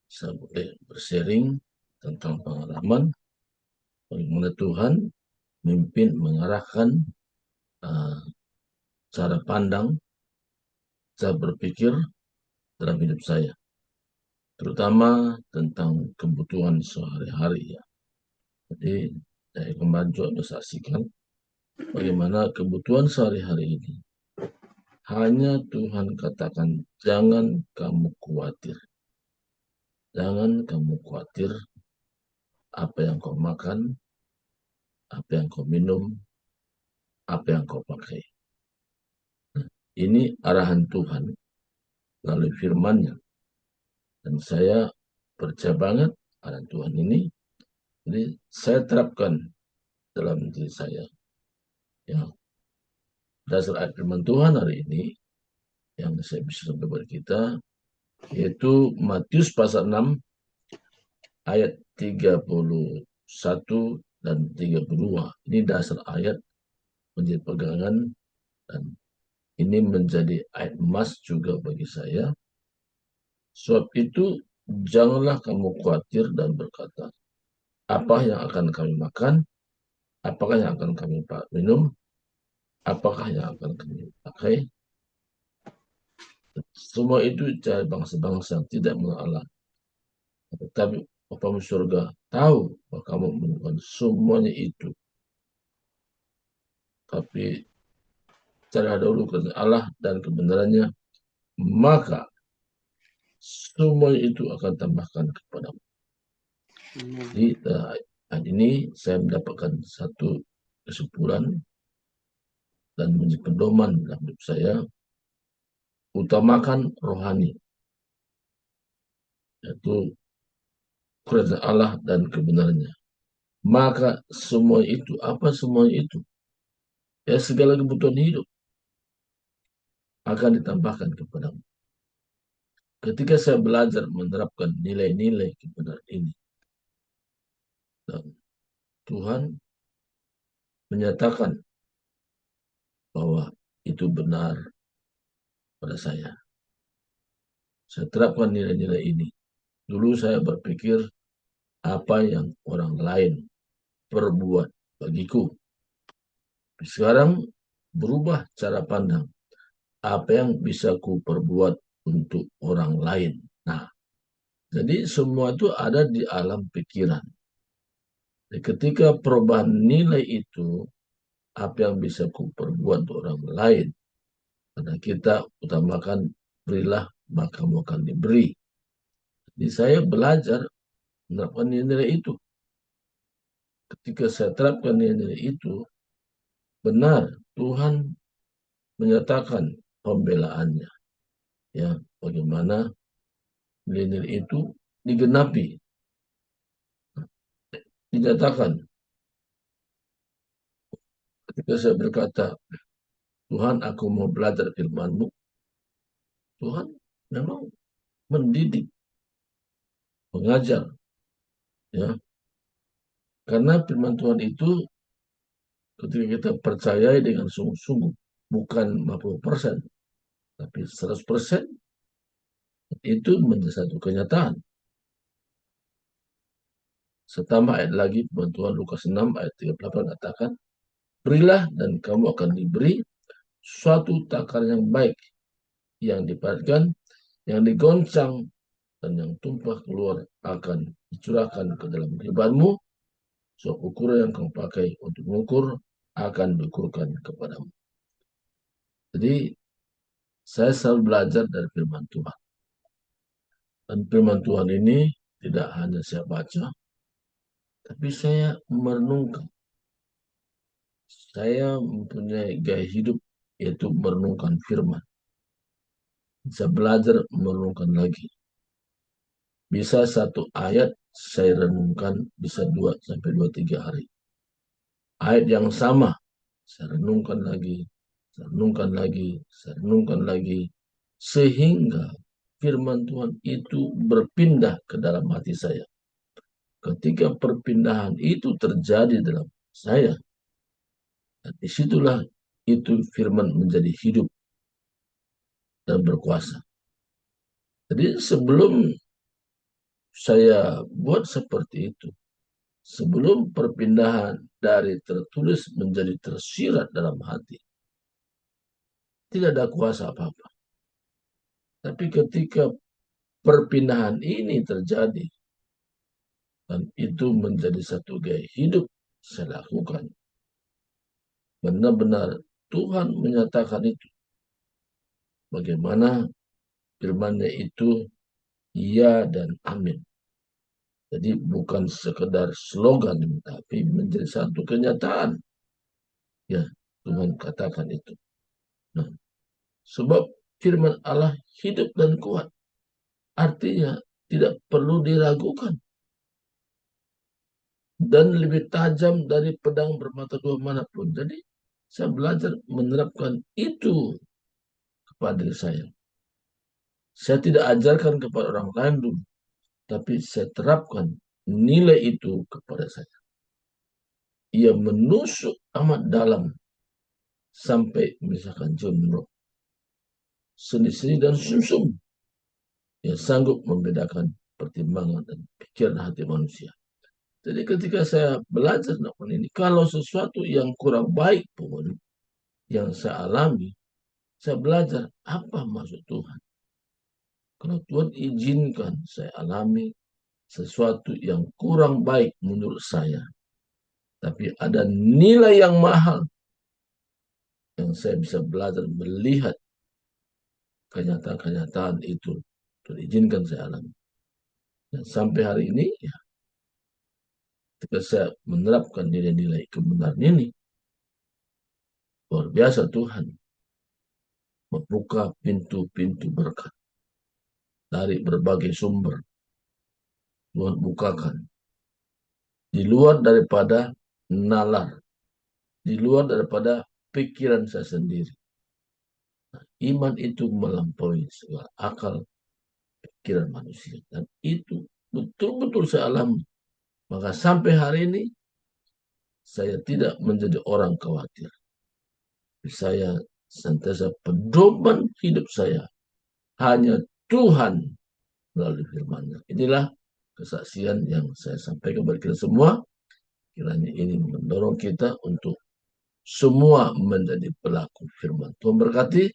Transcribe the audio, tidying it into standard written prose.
saya boleh bersharing tentang pengalaman bagaimana Tuhan memimpin, mengarahkan uh, cara pandang, cara berpikir dalam hidup saya, terutama tentang kebutuhan sehari-hari ya. Jadi saya kemarin juga saksikan bagaimana kebutuhan sehari-hari ini hanya Tuhan katakan, jangan kamu khawatir. Jangan kamu khawatir apa yang kau makan, apa yang kau minum, apa yang kau pakai. Ini arahan Tuhan melalui firman-Nya. Dan saya percaya banget arahan Tuhan ini. Jadi saya terapkan dalam diri saya. Ya, dasar ayat firman Tuhan hari ini yang saya bisa sampaikan kepada kita, yaitu Matius pasal 6 ayat 31 dan 32. Ini dasar ayat menjadi pegangan dan ini menjadi ayat emas juga bagi saya. Sebab itu janganlah kamu khawatir dan berkata, apa yang akan kami makan, apakah yang akan kami minum, apakah yang akan kami pakai. Semua itu cari bangsa-bangsa yang tidak mengenal Allah. Tetapi Bapamu surga tahu bahwa kamu memerlukan semuanya itu. Tapi cari dahulu kerajaan Allah dan kebenarannya, maka semuanya itu akan tambahkan kepadamu. Jadi hari ini saya mendapatkan satu kesimpulan dan menjadi pedoman dalam hidup saya, utamakan rohani, yaitu kerajaan Allah dan kebenarannya. Maka semua itu, apa semua itu? Ya segala kebutuhan hidup akan ditambahkan kepadamu. Ketika saya belajar menerapkan nilai-nilai kebenaran ini, dan Tuhan menyatakan bahwa itu benar pada saya. Saya terapkan nilai-nilai ini. Dulu saya berpikir apa yang orang lain perbuat bagiku. Sekarang berubah cara pandang. Apa yang bisa ku perbuat untuk orang lain. Nah, jadi semua itu ada di alam pikiran. Jadi ketika perubahan nilai itu, apa yang bisa ku perbuat untuk orang lain. Karena kita utamakan berilah maka kamu akan diberi. Jadi saya belajar menerapkan nilai-nilai itu. Ketika saya terapkan nilai-nilai itu, benar Tuhan menyatakan pembelaannya. Ya, bagaimana nilai-nilai itu digenapi, dinyatakan. Ketika saya berkata, Tuhan aku mau belajar firman-Mu, Tuhan memang mendidik, mengajar. Ya, karena firman Tuhan itu ketika kita percayai dengan sungguh-sungguh, bukan 50%, tapi 100%, itu menjadi satu kenyataan. Setambah ayat lagi, firman Tuhan Lukas 6 ayat 38 katakan, berilah dan kamu akan diberi suatu takaran yang baik, yang dipadatkan, yang digoncang, dan yang tumpah keluar akan dicurahkan ke dalam ribanmu. So ukuran yang kamu pakai untuk mengukur akan diukurkan kepadamu. Jadi saya selalu belajar dari firman Tuhan. Dan firman Tuhan ini tidak hanya saya baca, tapi saya merenungkan. Saya mempunyai gaya hidup yaitu merenungkan firman. Bisa belajar merenungkan lagi. Bisa satu ayat saya renungkan bisa 2 sampai 3 hari. Ayat yang sama saya renungkan lagi, saya renungkan lagi, saya renungkan lagi, sehingga firman Tuhan itu berpindah ke dalam hati saya. Ketika perpindahan itu terjadi dalam saya, dan disitulah itu firman menjadi hidup dan berkuasa. Jadi sebelum saya buat seperti itu sebelum perpindahan dari tertulis menjadi tersirat dalam hati. Tidak ada kuasa apa-apa. Tapi ketika perpindahan ini terjadi, dan itu menjadi satu gaya hidup saya lakukan. Benar-benar Tuhan menyatakan itu. Bagaimana firman-Nya itu ya dan amin. Jadi bukan sekedar slogan, tapi menjadi satu kenyataan. Ya, Tuhan katakan itu. Nah, sebab firman Allah hidup dan kuat. Artinya tidak perlu diragukan. Dan lebih tajam dari pedang bermata dua manapun. Jadi saya belajar menerapkan itu kepada diri saya. Saya tidak ajarkan kepada orang lain dulu, tapi saya terapkan nilai itu kepada saya. Ia menusuk amat dalam sampai misalkan jumroh, sendi-sendi dan sumsum yang sanggup membedakan pertimbangan dan pikiran hati manusia. Jadi ketika saya belajar melakukan ini, kalau sesuatu yang kurang baik pun yang saya alami, saya belajar apa maksud Tuhan. Kalau Tuhan izinkan saya alami sesuatu yang kurang baik menurut saya, tapi ada nilai yang mahal yang saya bisa belajar melihat kenyataan-kenyataan itu. Tuhan izinkan saya alami. Dan sampai hari ini, ya, ketika saya menerapkan nilai-nilai kebenaran ini, luar biasa Tuhan membuka pintu-pintu berkat dari berbagai sumber. Tuhan bukakan di luar daripada nalar, di luar daripada pikiran saya sendiri. Nah, iman itu melampaui segala akal pikiran manusia. Dan itu betul-betul saya alami. Maka sampai hari ini, saya tidak menjadi orang khawatir. Saya sentiasa pedoman hidup saya. Hanya Tuhan melalui firman-Nya. Inilah kesaksian yang saya sampaikan kepada kita semua. Kiranya ini mendorong kita untuk semua menjadi pelaku firman. Tuhan berkati.